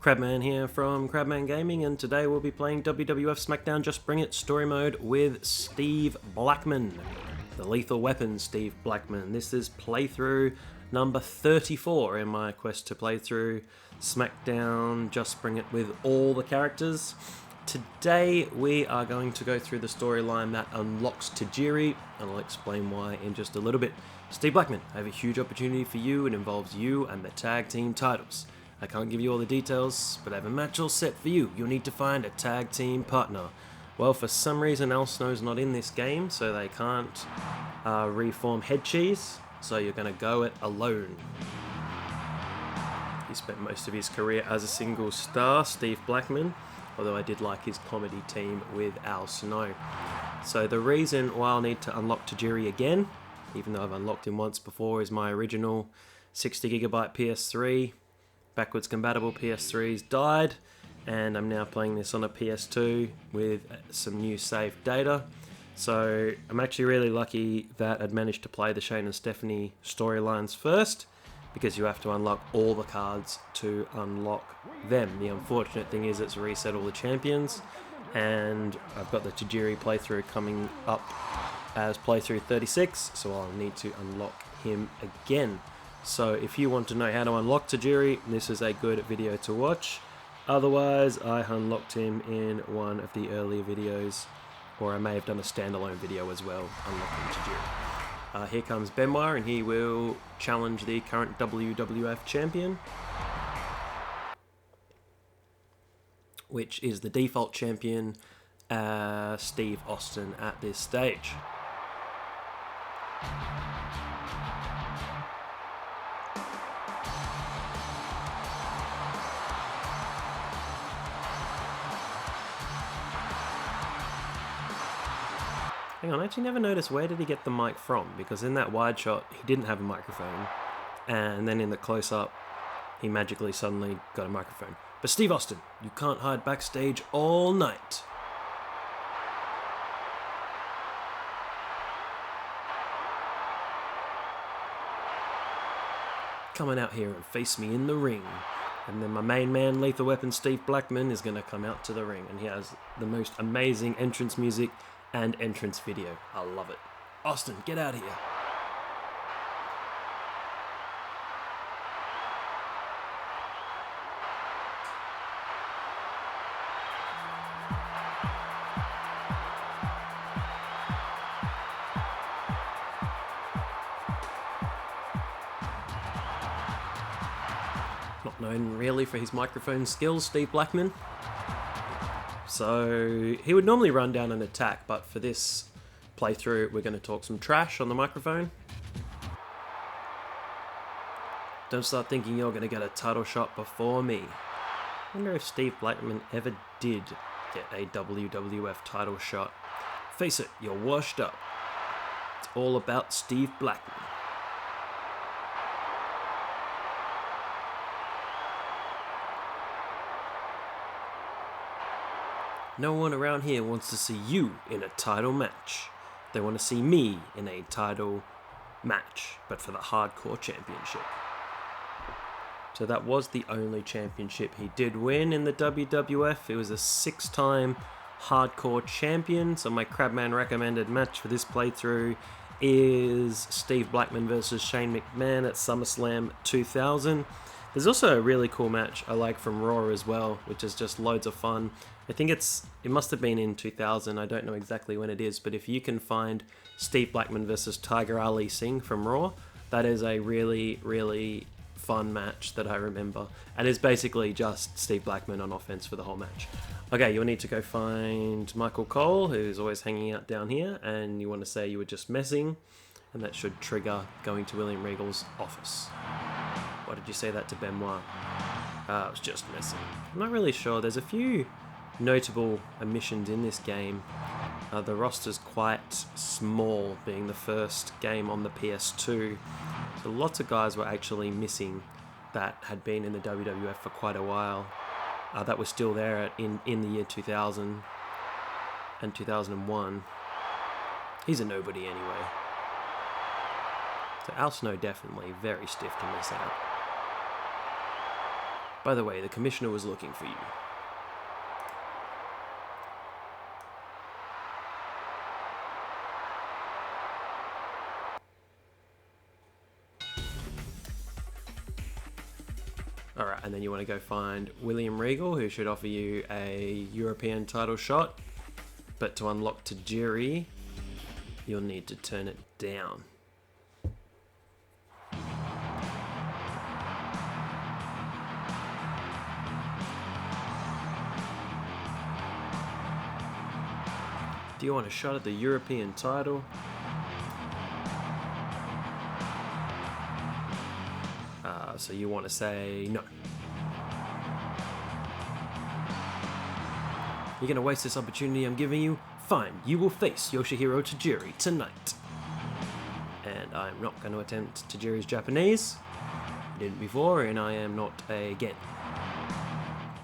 Crabman here from Crabman Gaming, and today we'll be playing WWF SmackDown Just Bring It Story Mode with Steve Blackman, the Lethal Weapon Steve Blackman. This is playthrough number 34 in my quest to play through SmackDown Just Bring It with all the characters. Today we are going to go through the storyline that unlocks Tajiri, and I'll explain why in just a little bit. Steve Blackman, I have a huge opportunity for you. It involves you and the tag team titles. I can't give you all the details, but I have a match all set for you. You'll need to find a tag team partner. Well, for some reason, Al Snow's not in this game, so they can't reform Head Cheese, so you're going to go it alone. He spent most of his career as a single star, Steve Blackman, although I did like his comedy team with Al Snow. So the reason why I'll need to unlock Tajiri again, even though I've unlocked him once before, is my original 60GB PS3. Backwards compatible PS3s died, and I'm now playing this on a PS2 with some new saved data. So I'm actually really lucky that I'd managed to play the Shane and Stephanie storylines first, because you have to unlock all the cards to unlock them. The unfortunate thing is it's reset all the champions, and I've got the Tajiri playthrough coming up as playthrough 36, so I'll need to unlock him again. So if you want to know how to unlock Tajiri, this is a good video to watch. Otherwise, I unlocked him in one of the earlier videos, or I may have done a standalone video as well, unlocking Tajiri. Here comes Benoit, and he will challenge the current WWF champion, which is the default champion, Steve Austin at this stage. Hang on, I actually never noticed where did he get the mic from, because in that wide shot he didn't have a microphone, and then in the close-up he magically suddenly got a microphone. But Steve Austin, you can't hide backstage all night. Come on out here and face me in the ring. And then my main man, Lethal Weapon Steve Blackman, is going to come out to the ring, and he has the most amazing entrance music and entrance video. I love it. Austin, get out of here. Not known really for his microphone skills, Steve Blackman. So he would normally run down and attack, but for this playthrough we're going to talk some trash on the microphone. Don't start thinking you're going to get a title shot before me. I wonder if Steve Blackman ever did get a WWF title shot. Face it, you're washed up. It's all about Steve Blackman. No one around here wants to see you in a title match. They want to see me in a title match, but for the Hardcore Championship. So that was the only championship he did win in the WWF. It was a 6-time Hardcore Champion. So my Crabman recommended match for this playthrough is Steve Blackman versus Shane McMahon at SummerSlam 2000. There's also a really cool match I like from Raw as well, which is just loads of fun. I think it must have been in 2000, I don't know exactly when it is, but if you can find Steve Blackman versus Tiger Ali Singh from Raw, that is a really, really fun match that I remember. And it's basically just Steve Blackman on offense for the whole match. Okay, you'll need to go find Michael Cole, who's always hanging out down here, and you want to say you were just messing, and that should trigger going to William Regal's office. Why did you say that to Benoit? I was just messing. I'm not really sure. There's a few notable omissions in this game. The roster's quite small, being the first game on the PS2. So lots of guys were actually missing that had been in the WWF for quite a while. That was still there in the year 2000 and 2001. He's a nobody anyway. So Al Snow definitely very stiff to miss out. By the way, the commissioner was looking for you. Alright, and then you want to go find William Regal, who should offer you a European title shot. But to unlock Tajiri, you'll need to turn it down. Do you want a shot at the European title? So you want to say no. You're going to waste this opportunity I'm giving you? Fine, you will face Yoshihiro Tajiri tonight. And I'm not going to attempt Tajiri's Japanese. I didn't before, and I am not again.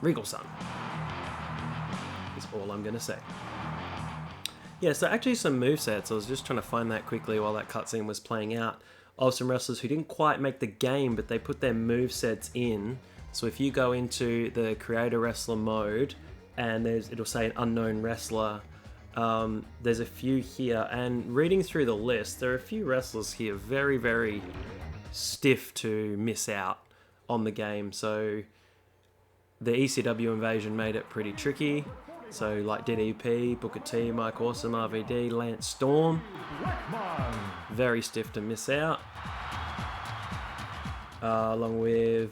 Regal-san is all I'm going to say. Yeah, so actually some movesets. I was just trying to find that quickly while that cutscene was playing out, of some wrestlers who didn't quite make the game, but they put their movesets in. So if you go into the creator wrestler mode, and it'll say an unknown wrestler, there's a few here, and reading through the list, there are a few wrestlers here very, very stiff to miss out on the game. So the ECW invasion made it pretty tricky. So like DDP, Booker T, Mike Awesome, RVD, Lance Storm, very stiff to miss out. Along with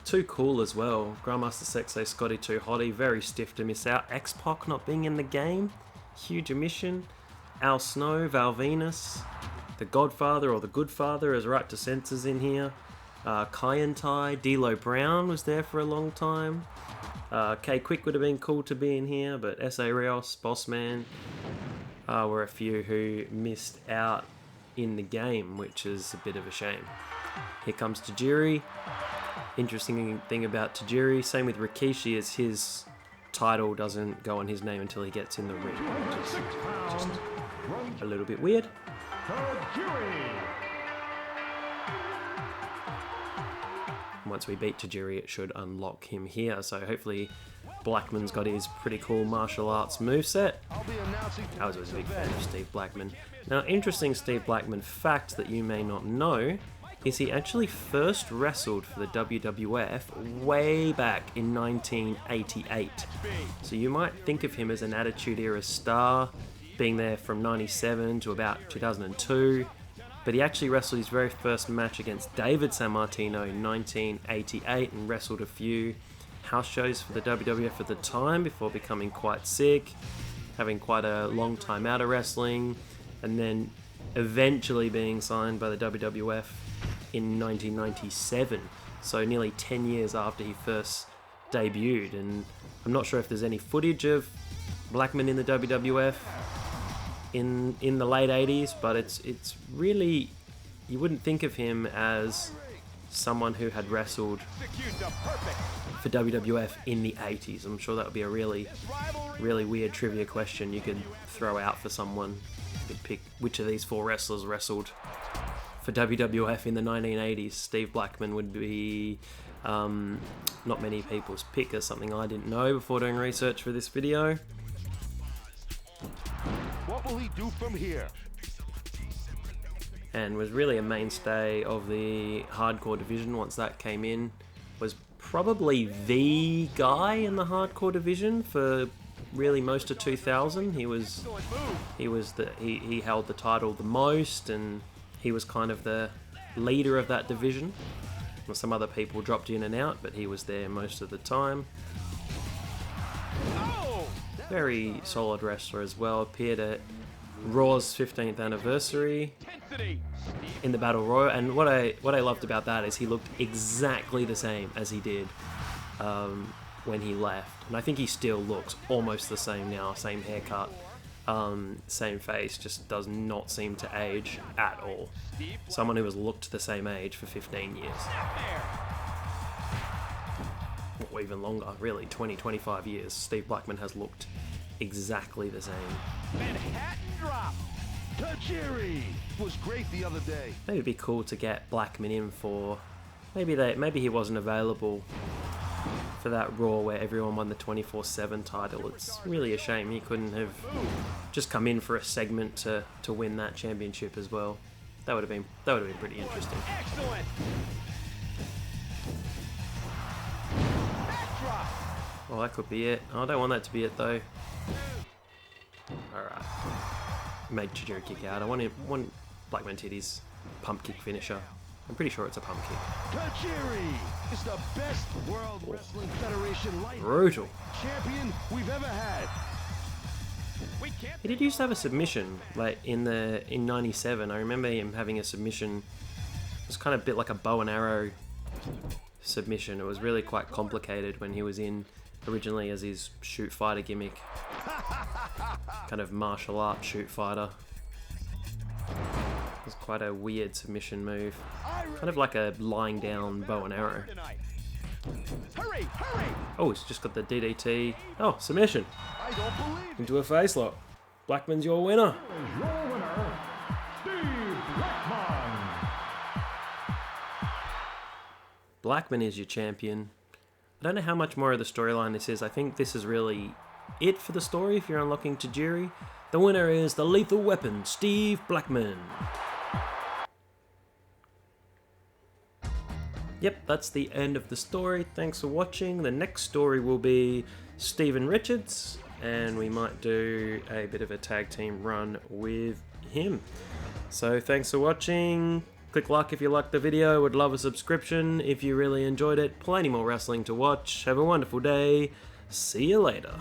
Too Cool as well, Grandmaster Sexay, Scotty 2 Hottie, very stiff to miss out. X-Pac not being in the game, huge omission. Al Snow, Val Venus, The Godfather or The Good Father as Right to Censors in here. Kyantai, D'Lo Brown was there for a long time. K-Quick would have been cool to be in here, but S.A. Rios, Bossman were a few who missed out in the game, which is a bit of a shame. Here comes Tajiri. Interesting thing about Tajiri, same with Rikishi, is his title doesn't go on his name until he gets in the ring, which is just a little bit weird. Once we beat Tajiri, it should unlock him here. So hopefully Blackman's got his pretty cool martial arts moveset. I was always a big fan of Steve Blackman. Now, interesting Steve Blackman fact that you may not know is he actually first wrestled for the WWF way back in 1988. So you might think of him as an Attitude Era star, being there from 97 to about 2002. But he actually wrestled his very first match against David Sammartino in 1988 and wrestled a few house shows for the WWF at the time before becoming quite sick, having quite a long time out of wrestling, and then eventually being signed by the WWF in 1997. So nearly 10 years after he first debuted. And I'm not sure if there's any footage of Blackman in the WWF in the late 80s, but it's really, you wouldn't think of him as someone who had wrestled for WWF in the 80s. I'm sure that would be a really weird trivia question you could throw out for someone. You could pick which of these four wrestlers wrestled for WWF in the 1980s. Steve Blackman would be not many people's pick, as something I didn't know before doing research for this video. What will he do from here? And was really a mainstay of the hardcore division once that came in. Was probably the guy in the hardcore division for really most of 2000. He held the title the most, and he was kind of the leader of that division. Well, some other people dropped in and out, but he was there most of the time. Very solid wrestler as well. Appeared at Raw's 15th anniversary in the Battle Royal, and what I loved about that is he looked exactly the same as he did when he left, and I think he still looks almost the same now. Same haircut, same face, just does not seem to age at all. Someone who has looked the same age for 15 years. Or even longer, really, 20-25 years. Steve Blackman has looked exactly the same. Manhattan drop. Tajiri was great the other day. Maybe it'd be cool to get Blackman in for, maybe he wasn't available for that Raw where everyone won the 24/7 title. It's really a shame he couldn't have just come in for a segment to win that championship as well. That would have been pretty interesting. Excellent. Backdrop. Well, that could be it. Oh, I don't want that to be it though. Alright. Made Tajiri kick out. I want Blackman Titty's pump kick finisher. I'm pretty sure it's a pump kick. Tajiri is the best World Wrestling Federation light Brutal. champion we've ever had. He did used to have a submission, like in '97. I remember him having a submission. It was kind of a bit like a bow and arrow submission. It was really quite complicated when he was in originally as his shoot fighter gimmick, kind of martial art shoot fighter. It was quite a weird submission move, kind of like a lying down bow and arrow. Hurry, hurry! Oh, he's just got the DDT. Oh, submission I don't believe into a face lock. Blackman's your winner. Your winner, Steve Blackman. Blackman is your champion. I don't know how much more of the storyline this is. I think this is really it for the story if you're unlocking Tajiri. The winner is the Lethal Weapon, Steve Blackman. Yep, that's the end of the story. Thanks for watching. The next story will be Steven Richards, and we might do a bit of a tag team run with him. So thanks for watching. Click like if you liked the video. Would love a subscription if you really enjoyed it. Plenty more wrestling to watch. Have a wonderful day. See you later.